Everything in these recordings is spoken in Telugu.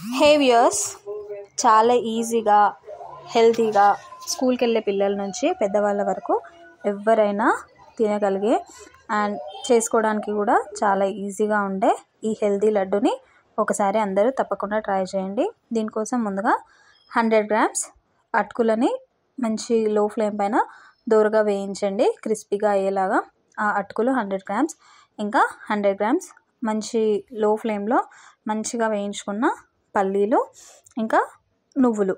హే వ్యూయర్స్, చాలా ఈజీగా హెల్తీగా స్కూల్కి వెళ్ళే పిల్లల నుంచి పెద్దవాళ్ళ వరకు ఎవరైనా తినగలిగే అండ్ చేసుకోవడానికి కూడా చాలా ఈజీగా ఉండే ఈ హెల్తీ లడ్డుని ఒకసారి అందరూ తప్పకుండా ట్రై చేయండి. దీనికోసం ముందుగా 100 గ్రామ్స్ అటుకులని మంచి లో ఫ్లేమ్ పైన దోరగా వేయించండి, క్రిస్పీగా అయ్యేలాగా. ఆ అటుకులు 100 గ్రామ్స్, ఇంకా 100 గ్రామ్స్ మంచి లో ఫ్లేమ్లో మంచిగా వేయించుకున్న పల్లీలు, ఇంకా నువ్వులు.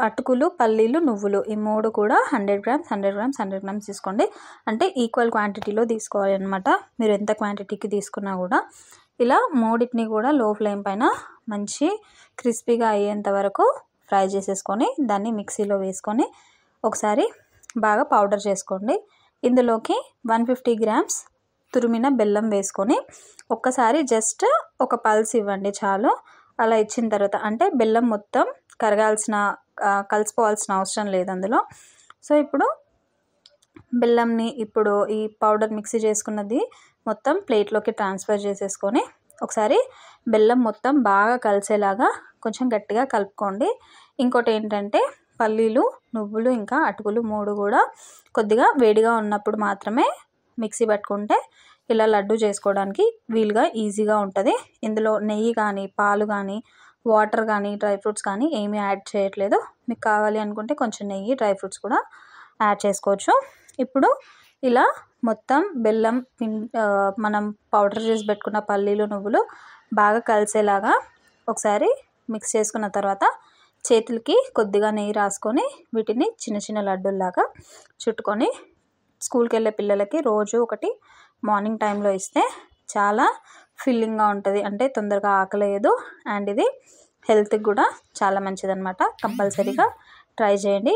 అటుకులు, పల్లీలు, నువ్వులు ఈ మూడు కూడా 100 గ్రామ్స్ 100 గ్రామ్స్ 100 గ్రామ్స్ తీసుకోండి. అంటే ఈక్వల్ క్వాంటిటీలో తీసుకోవాలి అనమాట. మీరు ఎంత క్వాంటిటీకి తీసుకున్నా కూడా ఇలా మూడింటిని కూడా లో ఫ్లేమ్ పైన మంచి క్రిస్పీగా అయ్యేంత వరకు ఫ్రై చేసేసుకొని దాన్ని మిక్సీలో వేసుకొని ఒకసారి బాగా పౌడర్ చేసుకోండి. ఇందులోకి 150 గ్రామ్స్ తురిమిన బెల్లం వేసుకొని ఒక్కసారి జస్ట్ ఒక పల్స్ ఇవ్వండి చాలు. అలా ఇచ్చిన తర్వాత అంటే బెల్లం మొత్తం కలిసిపోవాల్సిన అవసరం లేదు అందులో. సో ఇప్పుడు బెల్లంని ఇప్పుడు ఈ పౌడర్ మిక్సీ చేసుకున్నది మొత్తం ప్లేట్లోకి ట్రాన్స్ఫర్ చేసేసుకొని ఒకసారి బెల్లం మొత్తం బాగా కలిసేలాగా కొంచెం గట్టిగా కలుపుకోండి. ఇంకోటి ఏంటంటే పల్లీలు, నువ్వులు, ఇంకా అటుకులు మూడు కూడా కొద్దిగా వేడిగా ఉన్నప్పుడు మాత్రమే మిక్సీ పట్టుకుంటే ఇలా లడ్డు చేసుకోవడానికి వీలుగా ఈజీగా ఉంటుంది. ఇందులో నెయ్యి కానీ, పాలు కానీ, వాటర్ కానీ, డ్రై ఫ్రూట్స్ కానీ ఏమీ యాడ్ చేయట్లేదు. మీకు కావాలి అనుకుంటే కొంచెం నెయ్యి, డ్రై ఫ్రూట్స్ కూడా యాడ్ చేసుకోవచ్చు. ఇప్పుడు ఇలా మొత్తం బెల్లం మనం పౌడర్ చేసి పెట్టుకున్న పల్లీలు, నువ్వులు బాగా కలిసేలాగా ఒకసారి మిక్స్ చేసుకున్న తర్వాత చేతులకి కొద్దిగా నెయ్యి రాసుకొని వీటిని చిన్న చిన్న లడ్డూల్లాగా చుట్టుకొని స్కూల్కి వెళ్ళే పిల్లలకి రోజు ఒకటి మార్నింగ్ టైంలో ఇస్తే చాలా ఫిల్లింగ్గా ఉంటుంది. అంటే తొందరగా ఆకలేయదు అండ్ ఇది హెల్త్కి కూడా చాలా మంచిదన్నమాట. కంపల్సరీగా ట్రై చేయండి.